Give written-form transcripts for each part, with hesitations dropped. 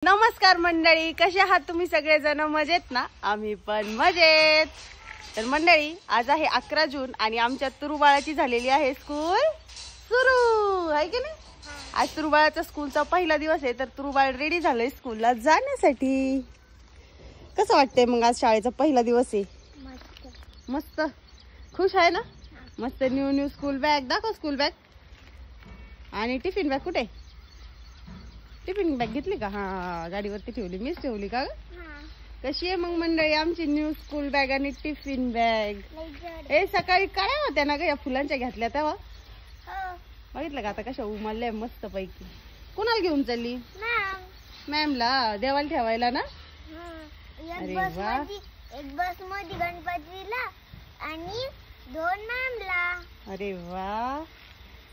नमस्कार मंडळी, कसे आहात तुम्ही सगळेजण? मजेत ना? आम्ही पण मजेत. तर मंडळी, आज आहे 11 जून आणि आमच्या तुरुबाळाची झालेली आहे स्कूल सुरू, आहे की नाही? आज तुरुबाळाचा स्कूलचा पहिला दिवस आहे, तर तुरुबाळ रेडी झालंय स्कूलला जाण्यासाठी. कसं वाटतंय मग? आज शाळेचा पहिला दिवस आहे. मस्त खुश आहे ना? मस्त न्यू स्कूल बॅग दाखव. स्कूल बॅग आणि टिफिन बॅग कुठे? टिफिन बॅग घेतली का? हा, गाडीवरती ठेवली. मीच ठेवली का? कशी आहे मग मंडळी आमची न्यू स्कूल बॅग आणि टिफिन बॅग? हे सकाळी काय होत्या ना ग या फुलांच्या घेतल्या तेव्हा? बघितलं का आता कशा उमलल्या मस्त पैकी. कोणाला घेऊन चालली? मॅमला देवाला ठेवायला ना? अरे वा. एक बस मध्ये गणपतीला आणि 2 मॅमला. अरे वा.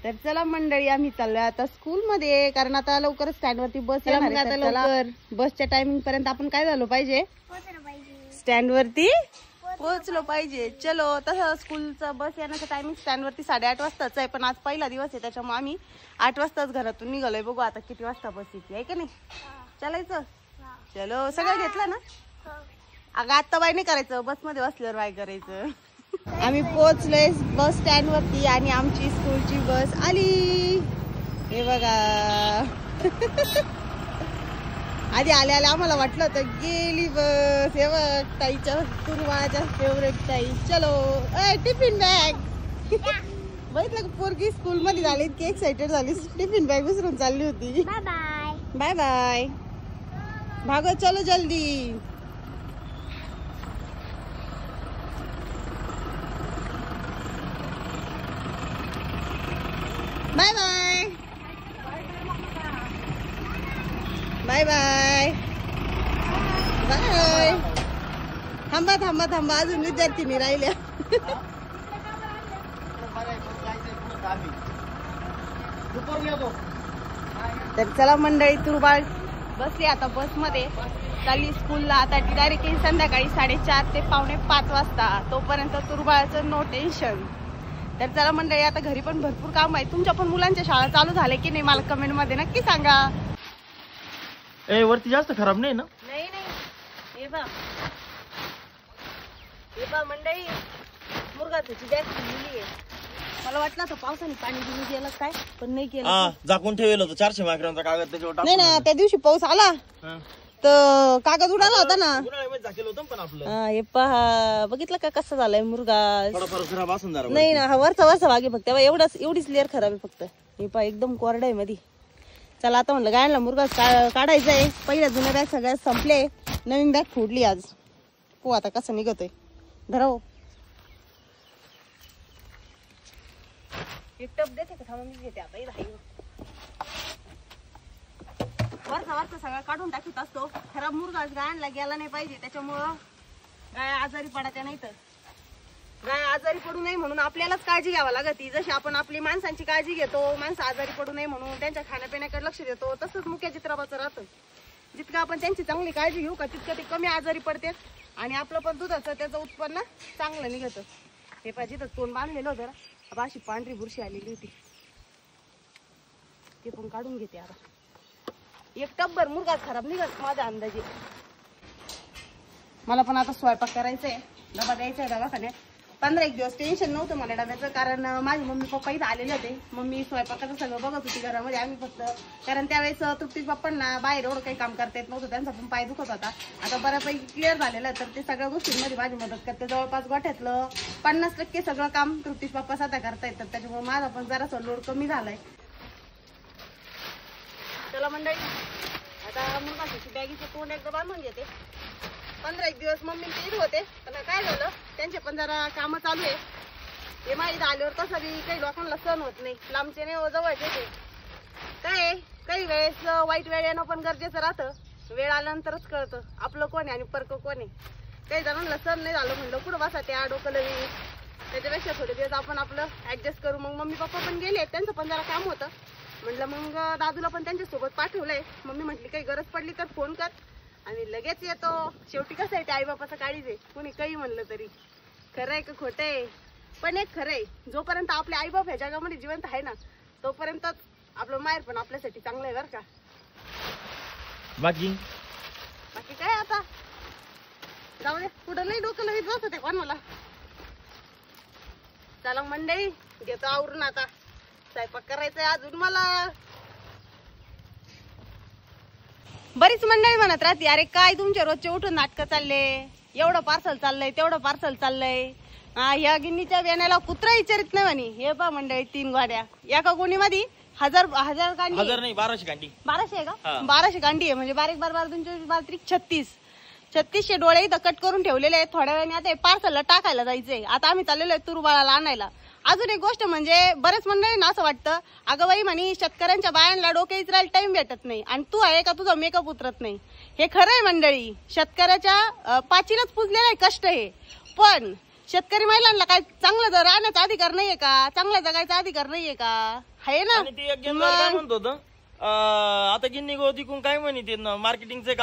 तर चला मंडळी, आम्ही चाललोय आता स्कूल मध्ये, कारण आता लवकर स्टँड वरती बस येणार आहे. आता लवकर बसच्या टायमिंग पर्यंत आपण काय झालो पाहिजे? स्टँड वरती पोहोचलो पाहिजे. चलो. तसं स्कूलचा बस येण्याचा टायमिंग स्टँड वरती 8:30 वाजताच आहे, पण आज पहिला दिवस आहे त्याच्यामुळे आम्ही 8 वाजताच घरातून निघालोय. बघू आता किती वाजता बस येते, आहे का नाही? चालायचं. चलो. सगळं घेतलं ना? अगं आता बाय नाही करायचं, बस मध्ये बसल्यावर बाय करायचं. आम्ही पोहोचलोय बस स्टँड वरती आणि आमची स्कूलची बस आली. हे बघा. आधी आल्या आम्हाला वाटलं होतं गेली बस. हे बघ, ताईच्या तुरुबाळाच्या फेवरेट ताई. चलो. Tiffin bag. बघितलं का पोरगी स्कूल मध्ये झाली, इतकी एक्साइटेड झाली, टिफिन बॅग विसरून चालली होती. Bye bye. Bye bye. भागो, चलो जल्दी. Bye bye. Bye bye. Bye. थांबा थांबा थांबा, अजून विद्यार्थिनी राहिल्या. तर चला मंडळी, तुरुबाळ बसली आता बस मध्ये, चालली स्कूलला. आता ती डायरेक्ट संध्याकाळी 4:30 ते 4:45 वाजता. तोपर्यंत तुरुबाळाचं नो टेन्शन. तर चला मंडळी, आता घरी पण भरपूर काम आहे. तुमच्या पण मुलांच्या शाळा चालू झाल्या की नाही मला कमेंट मध्ये नक्की सांगा. वरती जास्त खराब नाही ना? नाही. हे बा मंडळी, मुरगाची बॅग फुललेली आहे. मला वाटलं तर पावसाने पाणी बिणी गेलं काय, पण नाही केलं. झाकून ठेवलं होतं 400 मायक्रॉनचा कागद त्याच्यावर. नाही ना, त्या दिवशी पाऊस आला तर कागद उडाला होता ना. पण आपलं हे पहा, बघितलं का कसं झालंय मुरगा? थोडाफार खराब असून जरा. नाही ना, हा वरचा भाग आहे फक्त. एवढीच लेअर खराब आहे फक्त. हे पहा एकदम कोरडा आहे मध्ये. चला आता म्हणलं गायला मुरगा काढायचा आहे. पहिल्या जुन्या बॅग सगळ्या संपले, नवीन बॅग फोडली आज. हो आता कसं निघतोय. धराव एक टप देते का? थांबा मी घेते आता. वरचा सगळा काढून टाकीत असतो. खराब मुरगा गायांना गेला नाही पाहिजे, त्याच्यामुळं गाय आजारी पडायच्या नाही. तर गाय आजारी पडू नये म्हणून आपल्यालाच काळजी घ्यावी लागते. जशी आपण आपली माणसांची काळजी घेतो, माणसं आजारी पडू नये म्हणून त्यांच्या खाण्यापिण्याकडे लक्ष देतो, तसंच मुख्य चित्राबाचं राहतं. जितकं आपण त्यांची चांगली काळजी घेऊ का, तितकं ते कमी आजारी पडते आणि आपलं पण दुधाचं त्याचं उत्पन्न चांगलं निघतं. हे पाहिजे तर तोंड बांधलेलं होतं ना, अशी पांढरी बुरशी आलेली होती, ते पण काढून घेते आता. एक टब्बर मुरगा खराब निघत माझ्या अंदाजे. मला पण आता स्वयंपाक करायचा आहे, डबा द्यायचा आहे दवाखान्यात. 15 दिवस टेन्शन नव्हतं मला डब्याचं, कारण माझे मम्मी पप्पा इथं आलेले होते. मम्मी स्वयंपाकाचं सगळं बघत होती घरामध्ये. आम्ही फक्त, कारण त्यावेळेस तृप्ती पप्पांना बाहेर एवढं काही काम करता येत नव्हतं, त्यांचा पण पाय दुखत होता. आता बऱ्यापैकी क्लिअर झालेलं आहे, तर ते सगळ्या गोष्टींमध्ये माझी मदत करते. जवळपास गोठ्यातलं 50% सगळं काम तृप्ती पप्पा स्वतः करता येतात, त्याच्यामुळे माझा पण जरासा लोड कमी झालाय. चला मंडळी, आता मुरगाची बॅगीचं तोंड एकदा बांधून घेते. 15 दिवस मम्मी ते होते, पण काय झालं, त्यांचे पण जरा कामं चालू आहे. हे माहीत आल्यावर तसं बी काही लोकांना सण होत नाही, लांबचे नाही जवळचे ते. काय काही वेळेस वाईट वेळ येणं पण गरजेचं राहतं. वेळ आल्यानंतरच कळतं आपलं कोण आहे आणि परक कोण आहे. काही जणांना सण नाही झालं म्हणलं कुठं बसा त्या डोकं लवी, त्याच्यापेक्षा थोडे दिवस आपण आपलं ऍडजस्ट करू. मग मम्मी पप्पा पण गेले, त्यांचं पण जरा काम होतं. म्हणलं मग दादूला पण त्यांच्यासोबत पाठवलंय. मम्मी म्हटली काही गरज पडली तर फोन कर आणि लगेच येतो. शेवटी कसं आहे, ते आई बापाचं काळीच आहे, कोणी काही म्हणलं तरी. खरं आहे का खोटं आहे? पण एक खरं आहे, जोपर्यंत आपले आई बाप ह्या जगामध्ये जिवंत आहे ना, तोपर्यंत आपलं माहेर पण आपल्यासाठी चांगलं आहे बरं का. बाकी बाकी काय आता जाऊ दे, पुढं नाही डोकं लई बसत आहे कोण मला. चला मंडळी, घेतो आवरून आता, स्वयंपाक करायचंय अजून मला. बरीच मंडळी म्हणत राहते, अरे काय तुमच्या रोजचे उठून नाटकं चालले, एवढं पार्सल चाललंय तेवढं पार्सल चाललंय. ह्या गिन्नीच्या बेण्याला कुत्रा विचारित नाही म्हणे. हे पा मंडळी 3 गाड्या एका गोणी मध्ये 1000 गांडी. 1000 नाही 1200 गांडी. 1200 आहे का? हा. 1200 गांडी आहे म्हणजे 12 12 12 36 डोळे इथं कट करून ठेवलेले आहेत. थोड्या वेळाने आता पार्सलला टाकायला जायचंय. आता आम्ही चाललेलो आहे तुरुबाळाला आणायला. अजून एक गोष्ट म्हणजे बरेच मंडळींना असं वाटतं, अगं बाई म्हणे शेतकऱ्यांच्या बायांना डोके इचरायला टाइम भेटत नाही आणि तू आहे का तुझा मेकअप उतरत नाही. हे खरं आहे मंडळी, शेतकऱ्याच्या पाचीलाच पुजलेलं आहे कष्ट हे. पण शेतकरी महिलांना काय चांगलं राहण्याचा अधिकार नाहीये का? चांगलं जगायचा अधिकार नाहीये का? आहे ना. आणि ते एक जण काय म्हणत होतं, आता गिन्नी गोदीकून काय म्हणते मार्केटिंगचं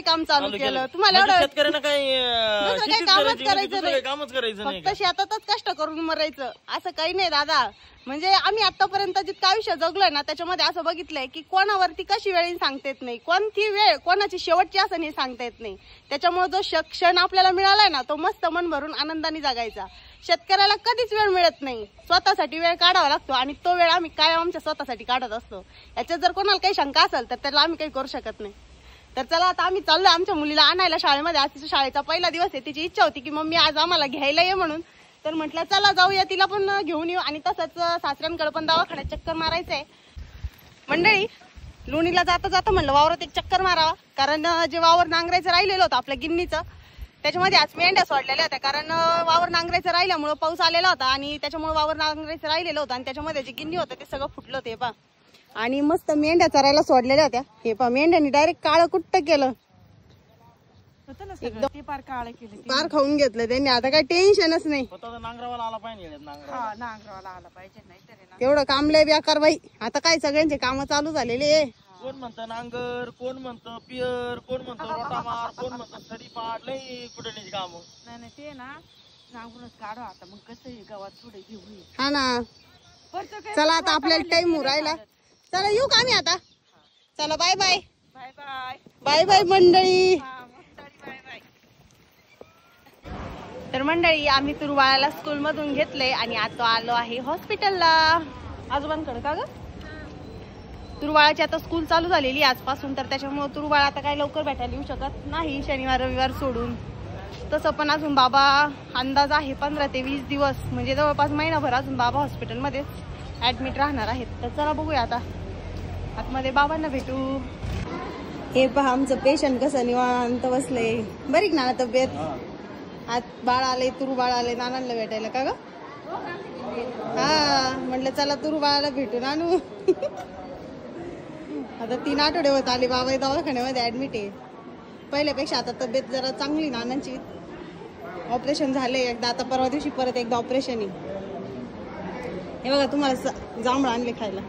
काम चालू केलं. तुम्हाला एवढं शेतकऱ्यांना काही दुसरं काही शेतीच कामच करायची, करायचं दुसरं नाही. काही कामच करायचं नाही फक्त शेतातच कष्ट करून मरायचं असं काही नाही दादा. म्हणजे आम्ही आतापर्यंत जितकं आयुष्य जगलोय ना त्याच्यामध्ये असं बघितलंय की कोणावरती कशी वेळ सांगता येत नाही, कोणती वेळ कोणाची शेवटची असं नाही सांगता येत नाही. त्याच्यामुळे जो क्षण आपल्याला मिळालाय ना तो मस्त मन भरून आनंदाने जगायचा. शेतकऱ्याला कधीच वेळ मिळत नाही, स्वतःसाठी वेळ काढावा लागतो आणि तो वेळ आम्ही काय आमच्या स्वतःसाठी काढत असतो. याच्यात जर कोणाला काही शंका असेल तर त्याला आम्ही काही करू शकत नाही. तर चला आता आम्ही चाललोय आमच्या मुलीला आणायला शाळेमध्ये. आज तिच्या शाळेचा पहिला दिवस आहे. तिची इच्छा होती की मम्मी आज आम्हाला घ्यायला ये म्हणून. तर म्हटलं चला जाऊया, तिला पण घेऊन येऊ आणि तसंच सासऱ्यांकडे पण दवाखान्यात चक्कर मारायचंय. मंडळी लोणीला जाता जाता म्हणलं वावरात एक चक्कर मारावा, कारण जे वावर नांगरायचं राहिलेलं होतं आपल्या गिन्नीचं त्याच्यामध्ये आज मेंढ्या सोडलेल्या होत्या. कारण वावर नांगरायचं राहिल्यामुळे पाऊस आलेला होता आणि त्याच्यामुळे वावर नांगरायचं राहिलेलं होतं आणि त्याच्यामध्ये जे गिन्नी होतं ते सगळं फुटलं होतं. हे पा आणि मस्त मेंढ्या चरायला सोडलेल्या होत्या. हे पा मेंढ्यांनी डायरेक्ट काळं कुट्ट केलं, एकदम पार काळ केले. पार खाऊन घेतलं त्यांनी. आता काही टेन्शनच नाही. नांगरावाला आला पाहिजे, नांगरावाला नांगरावाला आला पाहिजे, नाही तरी तेवढं काम लय बेकार बाई. आता काय सगळ्यांचे काम चालू झालेले. कोण म्हणतं नांगर, कोण म्हणतं पियर, कोण म्हणतं रोटामार, कोण म्हणतं सरीपाट, लई कुठे काम. नाही ते ना नांगरूनच काढू आता. मग कसं गावात थोडे घेऊन हा ना. चला आता आपल्याला टाइम राहिला. चला येऊ का आम्ही आता. चला bye bye. Bye bye bye bye मंडळी. Bye bye. तर मंडळी आम्ही तुरुवाळाला स्कूल मधून घेतलंय आणि आता आलो आहे हॉस्पिटलला आजोबांकडे. का ग तुरुवाळाची आता स्कूल चालू झालेली आजपासून, तर त्याच्यामुळे तुरुवाळा आता काय लवकर भेटायला येऊ शकत नाही शनिवार रविवार सोडून. तसं पण अजून बाबा अंदाज आहे 15 ते 20 दिवस म्हणजे जवळपास महिनाभर अजून बाबा हॉस्पिटलमध्येच ऍडमिट राहणार आहेत. तर चला बघूया आता आतमध्ये बाबांना भेटू. हे पहा आमचं पेशंट कसं निवांत बसले. बरी ना तब्येत? आत बाळ आले, तुरु बाळ आले नानांना भेटायला. का ग हा म्हटलं चला तुरु बाळाला भेटून आणू. आता 3 आठवडे होत आले बाबा दवाखान्यामध्ये ऍडमिट आहे. पहिल्यापेक्षा आता तब्येत जरा चांगली नानांची. ऑपरेशन झाले एकदा, आता परवा दिवशी परत एकदा ऑपरेशन आहे. हे बघा तुम्हाला जांभळं आणले खायला.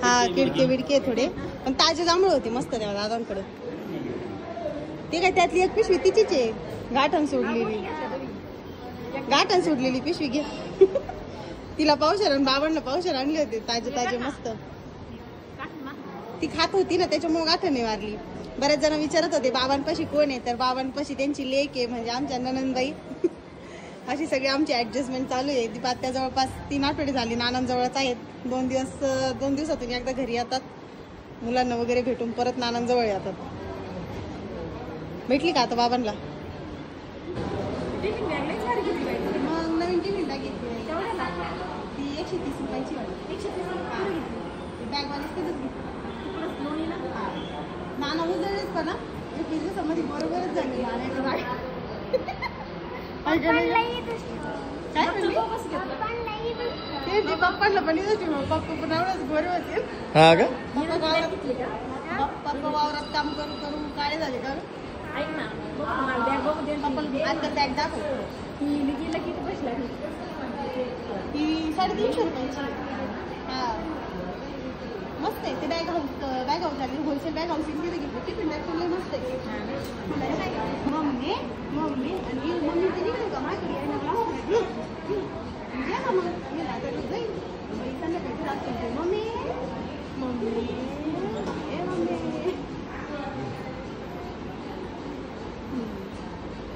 हा किडके बिडके थोडे पण ताजे जांभळ होते मस्त तेव्हा दादांकडे. ते काय त्यातली एक पिशवी तिचीच आहे. गाठण सोडलेली पिशवी घे. तिला पावशेर आणि बाबांना पावशेर आणले होते ताजे ताजे मस्त. ती खात होती ना त्याच्यामुळे गाठण नाही मारली. बरेच जण विचारत होते बाबांपाशी कोण आहे, तर बाबांपाशी त्यांची लेक आहे म्हणजे आमच्या ननंदबाई. अशी सगळी आमची ऍडजस्टमेंट चालू आहे. ती पात्या जवळपास 3 आठवडे झाली नानांजवळच आहेत. 2 दिवसातून एकदा घरी येतात मुलांना वगैरे भेटून परत नानांजवळ येतात. भेटली का आता बाबांना? मग नवीन टिफिन बॅग घेतली ती 130 रुपयाची. बॅग वाली नाना उजळलेच पण ना 21 दिवसामध्ये बरोबरच झाली. ते पप्पांना पण पप्पा पण एवढंच गोरे होते. पप्पा वावरात काम करून करून काळे झाले का? आता बॅग दाखव. ही 350 रुपयाची. हा मस्त आहे ते. बॅग हाऊस झाली होलसेल बॅग हाऊस घेतली. टिफिन बॅग पण मस्त आहे. मम्मी आणि मम्मी तरी का माझ्याकडे बाई, संध्याकाळी क्लास करते. मम्मी मम्मी ए मम्मी.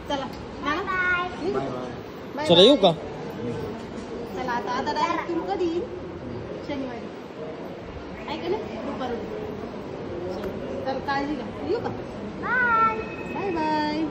चला बाय बाय. बाय चला येऊ का? चला आता डायरेक्ट तुम्ही कधी येईल? शनिवारी ऐका ना दुपारून. तर काळजी घ्या. येऊ का? बाय. Bye bye.